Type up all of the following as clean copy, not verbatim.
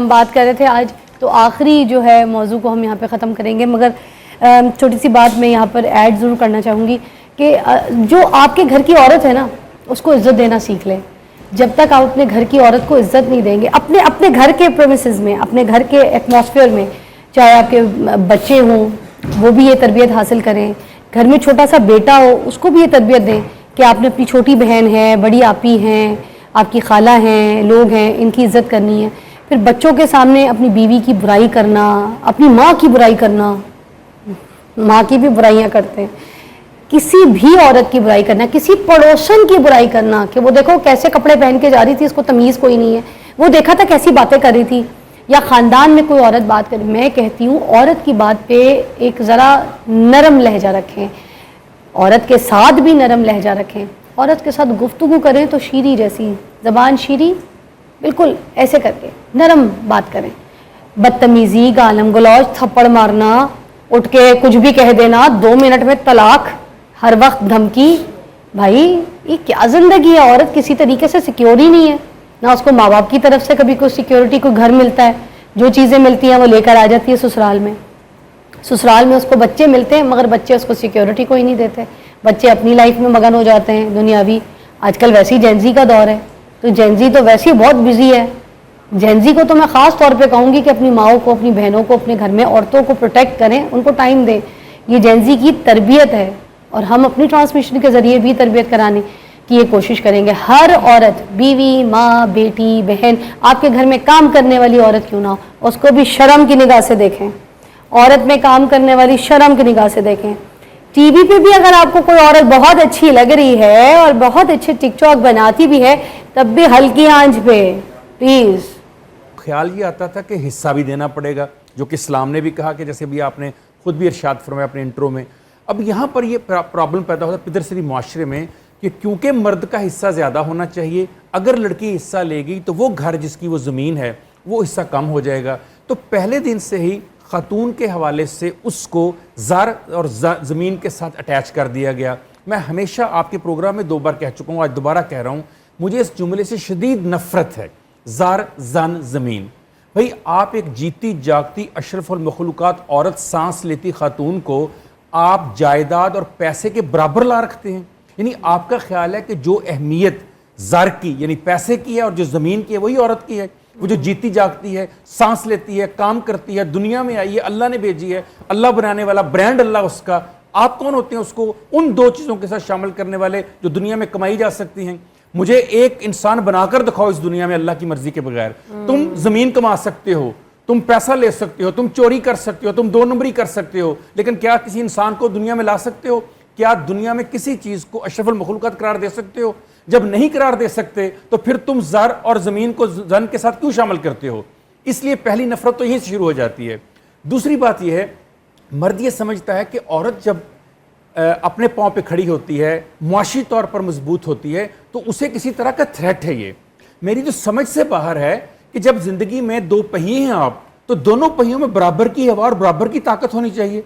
ہم بات کر رہے تھے آج تو آخری جو ہے موضوع کو ہم یہاں پہ ختم کریں گے، مگر چھوٹی سی بات میں یہاں پر ایڈ ضرور کرنا چاہوں گی کہ جو آپ کے گھر کی عورت ہے نا اس کو عزت دینا سیکھ لیں۔ جب تک آپ اپنے گھر کی عورت کو عزت نہیں دیں گے اپنے گھر کے پریمیسز میں، اپنے گھر کے ایٹماسفیئر میں، چاہے آپ کے بچے ہوں وہ بھی یہ تربیت حاصل کریں، گھر میں چھوٹا سا بیٹا ہو اس کو بھی یہ تربیت دیں کہ آپ نے اپنی چھوٹی بہن ہے، بڑی آپی ہیں، آپ کی خالہ ہیں، لوگ ہیں، ان کی عزت کرنی ہے۔ پھر بچوں کے سامنے اپنی بیوی کی برائی کرنا، اپنی ماں کی برائی کرنا، ماں کی بھی برائیاں کرتے ہیں، کسی بھی عورت کی برائی کرنا، کسی پڑوسن کی برائی کرنا کہ وہ دیکھو کیسے کپڑے پہن کے جا رہی تھی، اس کو تمیز کوئی نہیں ہے، وہ دیکھا تھا کیسی باتیں کر رہی تھی، یا خاندان میں کوئی عورت بات کر، میں کہتی ہوں عورت کی بات پہ ایک ذرا نرم لہجہ رکھیں، عورت کے ساتھ بھی نرم لہجہ رکھیں، عورت کے ساتھ گفتگو کریں تو شیری جیسی زبان، شیری بالکل ایسے کر کے نرم بات کریں۔ بدتمیزی، گالم گلوچ، تھپڑ مارنا، اٹھ کے کچھ بھی کہہ دینا، 2 منٹ میں طلاق، ہر وقت دھمکی، بھائی یہ کیا زندگی ہے؟ عورت کسی طریقے سے سیکیور ہی نہیں ہے، نہ اس کو ماں باپ کی طرف سے کبھی کوئی سیکیورٹی، کوئی گھر ملتا ہے، جو چیزیں ملتی ہیں وہ لے کر آ جاتی ہے سسرال میں، سسرال میں اس کو بچے ملتے ہیں مگر بچے اس کو سیکیورٹی کوئی نہیں دیتے، بچے اپنی لائف میں مگن ہو جاتے ہیں دنیاوی۔ آج کل ویسے ہی جینزی کا دور ہے تو جینزی تو ویسے ہی بہت بزی ہے، جینزی کو تو میں خاص طور پہ کہوں گی کہ اپنی ماؤں کو، اپنی بہنوں کو، اپنے گھر میں عورتوں کو پروٹیکٹ کریں، ان کو ٹائم دیں، یہ جینزی کی تربیت ہے اور ہم اپنی ٹرانسمیشن کے ذریعے بھی تربیت کرانے کی یہ کوشش کریں گے۔ ہر عورت، بیوی، ماں، بیٹی، بہن، آپ کے گھر میں کام کرنے والی عورت کیوں نہ ہو، اس کو بھی شرم کی نگاہ سے دیکھیں، عورت میں کام کرنے والی شرم کی نگاہ سے دیکھیں۔ ٹی وی پہ بھی اگر آپ کو کوئی عورت بہت اچھی لگ رہی ہے اور بہت اچھے ٹک ٹاک بناتی بھی ہے تب بھی ہلکی آنچ پہ پلیز۔ خیال یہ آتا تھا کہ حصہ بھی دینا پڑے گا، جو کہ اسلام نے بھی کہا کہ جیسے بھی آپ نے خود بھی ارشاد فرمایا اپنے انٹرو میں۔ اب یہاں پر یہ پرابلم پیدا ہوتا ہے پدرسری معاشرے میں کہ کیونکہ مرد کا حصہ زیادہ ہونا چاہیے، اگر لڑکی حصہ لے گی تو وہ گھر جس کی وہ زمین ہے وہ حصہ کم ہو جائے گا، تو پہلے دن سے ہی خاتون کے حوالے سے اس کو زر اور زمین کے ساتھ اٹیچ کر دیا گیا۔ میں ہمیشہ آپ کے پروگرام میں 2 بار کہہ چکا ہوں، آج دوبارہ کہہ رہا ہوں، مجھے اس جملے سے شدید نفرت ہے، زر زن زمین۔ بھئی آپ ایک جیتی جاگتی اشرف المخلوقات عورت، سانس لیتی خاتون کو آپ جائیداد اور پیسے کے برابر لا رکھتے ہیں؟ یعنی آپ کا خیال ہے کہ جو اہمیت زر کی یعنی پیسے کی ہے اور جو زمین کی ہے وہی عورت کی ہے؟ وہ جو جیتی جاگتی ہے، سانس لیتی ہے، کام کرتی ہے، دنیا میں آئی ہے، اللہ نے بھیجی ہے، اللہ بنانے والا، برانڈ اللہ اس کا، آپ کون ہوتے ہیں اس کو ان 2 چیزوں کے ساتھ شامل کرنے والے جو دنیا میں کمائی جا سکتی ہیں؟ مجھے ایک انسان بنا کر دکھاؤ اس دنیا میں اللہ کی مرضی کے بغیر۔ تم زمین کما سکتے ہو، تم پیسہ لے سکتے ہو، تم چوری کر سکتے ہو، تم 2 نمبری کر سکتے ہو، لیکن کیا کسی انسان کو دنیا میں لا سکتے ہو؟ کیا دنیا میں کسی چیز کو اشرف المخلوقات قرار دے سکتے ہو؟ جب نہیں قرار دے سکتے تو پھر تم زر اور زمین کو زن کے ساتھ کیوں شامل کرتے ہو؟ اس لیے پہلی نفرت تو یہیں سے شروع ہو جاتی ہے۔ دوسری بات یہ ہے، مرد یہ سمجھتا ہے کہ عورت جب اپنے پاؤں پہ کھڑی ہوتی ہے، معاشی طور پر مضبوط ہوتی ہے، تو اسے کسی طرح کا تھریٹ ہے۔ یہ میری جو سمجھ سے باہر ہے کہ جب زندگی میں 2 پہیے ہیں آپ، تو دونوں پہیوں میں برابر کی ہوا اور برابر کی طاقت ہونی چاہیے۔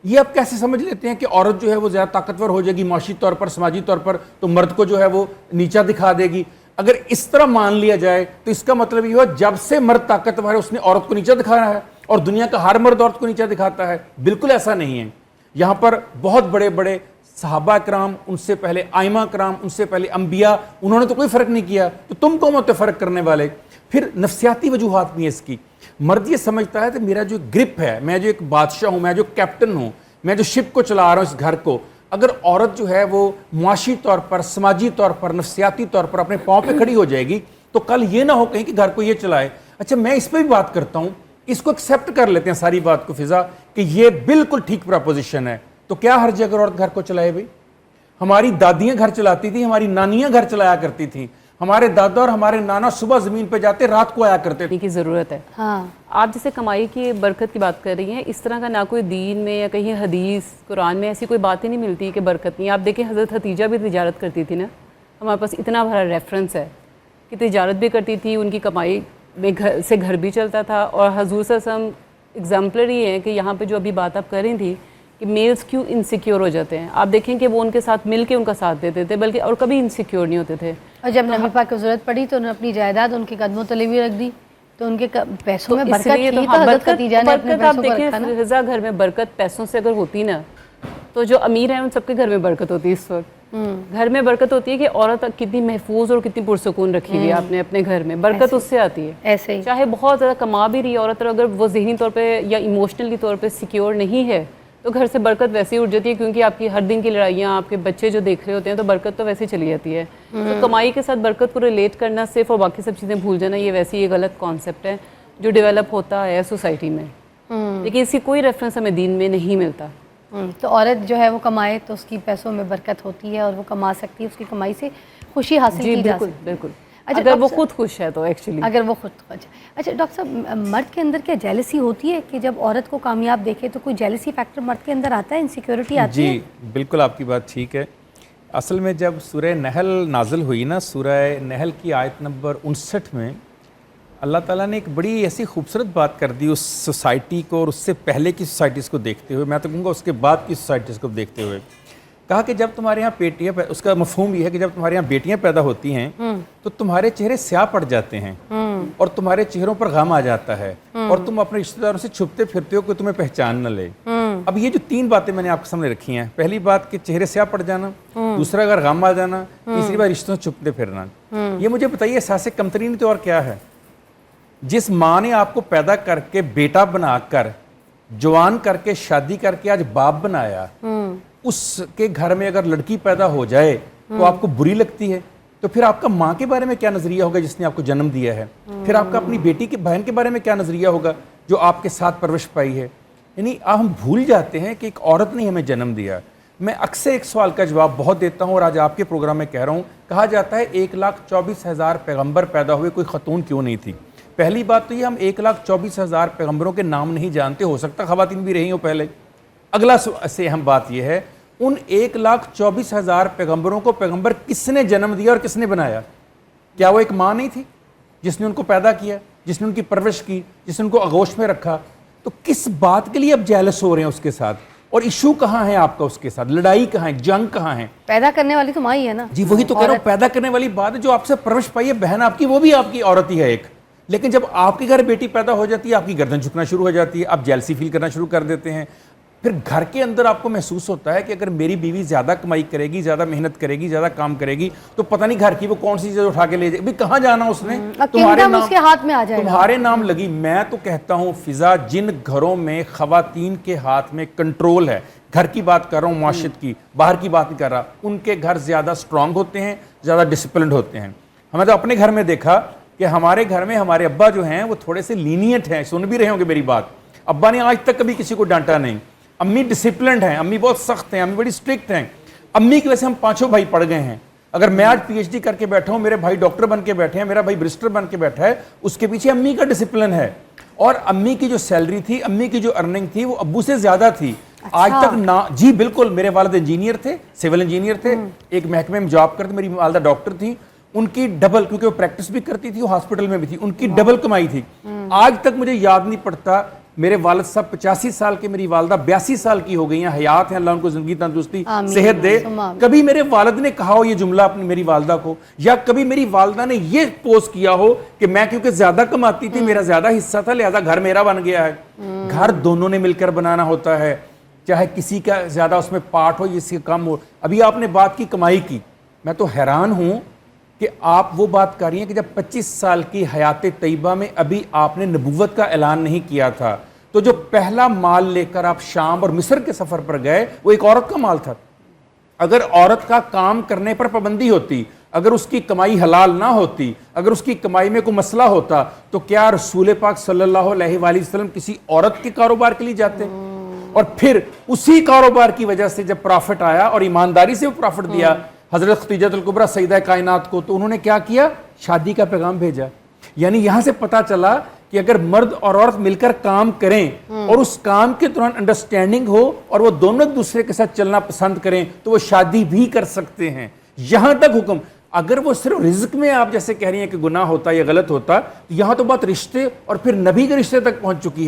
یہ آپ کیسے سمجھ لیتے ہیں کہ عورت جو ہے وہ زیادہ طاقتور ہو جائے گی معاشی طور پر، سماجی طور پر، تو مرد کو جو ہے وہ نیچا دکھا دے گی؟ اگر اس طرح مان لیا جائے تو اس کا مطلب یہ ہوا جب سے مرد طاقتور ہے اس نے عورت کو نیچا دکھانا ہے، اور دنیا کا ہر مرد عورت کو نیچا دکھاتا ہے۔ بالکل ایسا نہیں ہے۔ یہاں پر بہت بڑے بڑے صحابہ کرام، ان سے پہلے ائمہ کرام، ان سے پہلے انبیاء، انہوں نے تو کوئی فرق نہیں کیا، تو تم کون ہوتے فرق کرنے والے؟ پھر نفسیاتی وجوہات بھی ہیں اس کی۔ مرد یہ سمجھتا ہے کہ میرا جو گرپ ہے، میں جو ایک بادشاہ ہوں، میں جو کیپٹن ہوں، میں جو شپ کو چلا رہا ہوں اس گھر کو، اگر عورت جو ہے وہ معاشی طور پر، سماجی طور پر، نفسیاتی طور پر اپنے پاؤں پہ کھڑی ہو جائے گی تو کل یہ نہ ہو کہیں کہ گھر کو یہ چلائے۔ اچھا میں اس پہ بھی بات کرتا ہوں، اس کو ایکسیپٹ کر لیتے ہیں ساری بات کو فضا کہ یہ بالکل ٹھیک پراپوزیشن ہے، تو کیا حرج ہے اگر عورت گھر کو چلائے؟ بھائی ہماری دادیاں گھر چلاتی تھیں، ہماری نانیاں گھر چلایا کرتی تھیں، ہمارے دادا اور ہمارے نانا صبح زمین پہ جاتے رات کو آیا کرتے تھے۔ کی ضرورت ہے۔ ہاں آپ جیسے کمائی کی برکت کی بات کر رہی ہیں، اس طرح کا نہ کوئی دین میں یا کہیں حدیث قرآن میں ایسی کوئی بات ہی نہیں ملتی کہ برکت نہیں۔ آپ دیکھیں حضرت ختیجہ بھی تجارت کرتی تھی نا، ہمارے پاس اتنا بڑا ریفرنس ہے کہ تجارت بھی کرتی تھی، ان کی کمائی میں گھر بھی چلتا تھا، اور حضور صلی اللہ علیہ وسلم ایگزامپلری ہیں کہ یہاں پہ جو ابھی بات آپ کر رہی تھی کہ میلز کیوں انسیکیور ہو جاتے ہیں، آپ دیکھیں کہ وہ ان کے ساتھ مل کے ان کا ساتھ دیتے تھے، بلکہ اور کبھی انسیکیور نہیں ہوتے تھے۔ اور جب نبی پاک کو ضرورت پڑی تو انہوں نے اپنی جائیداد ان کے قدموں تلے بھی رکھ دی، تو ان کے پیسوں میں اس برکت لیے تھی تو تو ہاں، حضرت خدیجہ نے اپنے برکت آپ پیسوں کو رکھا نا. دیکھیں رضا، گھر میں برکت پیسوں سے اگر ہوتی نا تو جو امیر ہیں ان سب کے گھر میں برکت ہوتی ہے. اس وقت گھر میں برکت ہوتی ہے کہ عورت کتنی محفوظ اور کتنی پرسکون رکھی ہوئی ہے آپ نے اپنے گھر میں، برکت اس سے آتی ہے. ایسے ہی چاہے بہت زیادہ کما بھی رہی ہے عورت، اگر وہ ذہنی طور پہ یا ایموشنلی طور پہ سیکیور نہیں ہے تو گھر سے برکت ویسے ہی اٹھ جاتی ہے، کیونکہ آپ کی ہر دن کی لڑائیاں، آپ کے بچے جو دیکھ رہے ہوتے ہیں تو برکت تو ویسے چلی جاتی ہے. تو کمائی کے ساتھ برکت کو ریلیٹ کرنا صرف اور باقی سب چیزیں بھول جانا، یہ ویسے ہی غلط کانسیپٹ ہے جو ڈیولپ ہوتا ہے سوسائٹی میں. لیکن اس کی کوئی ریفرنس ہمیں دین میں نہیں ملتا. تو عورت جو ہے وہ کمائے تو اس کی پیسوں میں برکت ہوتی ہے اور وہ کما سکتی ہے، اس کی کمائی سے خوشی حاصل کی جا سکتی ہے. بالکل. اچھا، اگر وہ خود خوش ہے تو ایکچولی، اگر وہ خود. اچھا ڈاکٹر صاحب، مرد کے اندر کیا جیلسی ہوتی ہے کہ جب عورت کو کامیاب دیکھے تو کوئی جیلسی فیکٹر مرد کے اندر آتا ہے، انسیکیورٹی آتی ہے؟ جی بالکل، آپ کی بات ٹھیک ہے. اصل میں جب سورہ نحل نازل ہوئی نا، سورہ نحل کی آیت نمبر 59 میں اللہ تعالیٰ نے ایک بڑی ایسی خوبصورت بات کر دی اس سوسائٹی کو، اور اس سے پہلے کی سوسائٹیز کو دیکھتے ہوئے، میں تو کہوں گا اس کے بعد کی سوسائٹیز کو دیکھتے ہوئے. کہا کہ جب تمہارے یہاں بیٹیاں، اس کا مفہوم یہ ہے کہ جب تمہارے یہاں بیٹیاں پیدا ہوتی ہیں تو تمہارے چہرے سیاہ پڑ جاتے ہیں اور تمہارے چہروں پر غم آ جاتا ہے اور تم اپنے رشتہ داروں سے چھپتے پھرتے ہو کہ تمہیں پہچان نہ لے. اب یہ جو 3 باتیں میں نے آپ کے سامنے رکھی ہیں، پہلی بات کہ چہرے سیاہ پڑ جانا، دوسرا اگر غم آ جانا، تیسری بات رشتوں سے چھپتے پھرنا. یہ مجھے بتائیے احساس کمترین تو اور کیا ہے؟ جس ماں نے آپ کو پیدا کر کے بیٹا بنا کر جوان کر کے شادی کر کے آج باپ بنایا، اس کے گھر میں اگر لڑکی پیدا ہو جائے تو آپ کو بری لگتی ہے، تو پھر آپ کا ماں کے بارے میں کیا نظریہ ہوگا جس نے آپ کو جنم دیا ہے؟ پھر آپ کا اپنی بیٹی کے بہن کے بارے میں کیا نظریہ ہوگا جو آپ کے ساتھ پرورش پائی ہے؟ یعنی ہم بھول جاتے ہیں کہ ایک عورت نے ہمیں جنم دیا. میں اکثر ایک سوال کا جواب بہت دیتا ہوں اور آج آپ کے پروگرام میں کہہ رہا ہوں. کہا جاتا ہے 1,24,000 پیغمبر پیدا ہوئے، کوئی خاتون کیوں نہیں تھی؟ پہلی بات تو یہ، ہم 1,24,000 پیغمبروں کے نام نہیں جانتے، ہو سکتا خواتین بھی رہی ہوں پہلے. اگلا سے اہم بات یہ ہے، ان 1,24,000 پیغمبروں کو پیغمبر کس نے جنم دیا اور کس نے بنایا؟ کیا وہ ایک ماں نہیں تھی جس نے ان کو پیدا کیا، جس نے ان کی پرورش کی، جس نے ان کو آغوش میں رکھا؟ تو کس بات کے لیے اب جیلس ہو رہے ہیں اس کے ساتھ؟ اور ایشو کہاں ہے آپ کا اس کے ساتھ؟ لڑائی کہاں ہے؟ جنگ کہاں ہے؟ پیدا کرنے والی تو ماں ہی ہے نا. جی وہی تو کہہ رہا ہوں، پیدا کرنے والی بات ہے. جو آپ سے پرورش پائی ہے بہن آپ کی، وہ بھی آپ کی عورت ہی ہے ایک. لیکن جب آپ کے گھر بیٹی پیدا ہو جاتی ہے، آپ کی گردن جھکنا شروع ہو جاتی ہے، آپ جیلسی فیل کرنا شروع کر دیتے ہیں. پھر گھر کے اندر آپ کو محسوس ہوتا ہے کہ اگر میری بیوی زیادہ کمائی کرے گی، زیادہ محنت کرے گی، زیادہ کام کرے گی تو پتہ نہیں گھر کی وہ کون سی چیز اٹھا کے لے جائے گی. کہاں جانا اس نے؟ اس کے ہاتھ میں آ جائے گا، تمہارے نام لگی. میں تو کہتا ہوں فضا، جن گھروں میں خواتین کے ہاتھ میں کنٹرول ہے، گھر کی بات کر رہا ہوں، معاشرت کی، باہر کی بات نہیں کر رہا، ان کے گھر زیادہ سٹرونگ ہوتے ہیں، زیادہ ڈسپلنڈ ہوتے ہیں. ہمیں تو اپنے گھر میں دیکھا کہ ہمارے گھر میں ہمارے ابا جو ہیں وہ تھوڑے سے لینیٹ ہیں. سن بھی رہے ہوں گے میری بات. ابا نے آج تک کبھی کسی کو ڈانٹا نہیں. امی ڈسپلنڈ ہیں، امی بہت سخت ہیں، امی بڑی اسٹرکٹ ہیں. امی کی وجہ سے ہم 5 بھائی پڑھ گئے ہیں. اگر میں آج پی ایچ ڈی کر کے بیٹھا ہوں، میرے بھائی ڈاکٹر بن کے بیٹھے ہیں، میرا بھائی برسٹر بن کے بیٹھا ہے، اس کے پیچھے امی کا ڈسپلن ہے. اور امی کی جو سیلری تھی، امی کی جو ارننگ تھی، وہ ابو سے زیادہ تھی. آج تک نہ جی بالکل. میرے والد انجینئر تھے، سول انجینئر تھے، ایک محکمے میں جاب کرتے. میری والدہ ڈاکٹر تھی. ان کی ڈبل، کیونکہ وہ پریکٹس بھی کرتی تھی، وہ ہاسپٹل میں بھی تھی، ان کی ڈبل کمائی تھی. آج تک مجھے یاد نہیں پڑتا. میرے والد صاحب 85 سال کے، میری والدہ 82 سال کی ہو گئی ہیں، حیات ہیں، اللہ ان کو زندگی تندرستی صحت دے. کبھی میرے والد نے کہا ہو یہ جملہ اپنی میری والدہ کو، یا کبھی میری والدہ نے یہ پوز کیا ہو کہ میں کیونکہ زیادہ کماتی تھی، میرا زیادہ حصہ تھا، لہذا گھر میرا بن گیا ہے. گھر دونوں نے مل کر بنانا ہوتا ہے، چاہے کسی کا زیادہ اس میں پارٹ ہو، کسی کا کم ہو. ابھی آپ نے بات کی کمائی کی، میں تو حیران ہوں کہ آپ وہ بات کر رہی ہیں کہ جب 25 سال کی حیات طیبہ میں ابھی آپ نے نبوت کا اعلان نہیں کیا تھا، تو جو پہلا مال لے کر آپ شام اور مصر کے سفر پر گئے وہ ایک عورت کا مال تھا. اگر عورت کا کام کرنے پر پابندی ہوتی، اگر اس کی کمائی حلال نہ ہوتی، اگر اس کی کمائی میں کوئی مسئلہ ہوتا، تو کیا رسول پاک صلی اللہ علیہ وآلہ وسلم کسی عورت کے کاروبار کے لیے جاتے؟ اور پھر اسی کاروبار کی وجہ سے جب پرافٹ آیا اور ایمانداری سے وہ پرافٹ دیا حضرت خدیجہ الکبریٰ سیدہ کائنات کو، تو انہوں نے کیا کیا؟ شادی کا پیغام بھیجا. یعنی یہاں سے پتا چلا کہ اگر مرد اور عورت مل کر کام کریں اور اس کام کے دوران انڈرسٹینڈنگ ہو اور وہ دونوں ایک دوسرے کے ساتھ چلنا پسند کریں تو وہ شادی بھی کر سکتے ہیں. یہاں تک حکم. اگر وہ صرف رزق میں آپ جیسے کہہ رہی ہیں کہ گناہ ہوتا یا غلط ہوتا، یہاں تو بات رشتے اور پھر نبی کے رشتے تک پہنچ چکی ہے.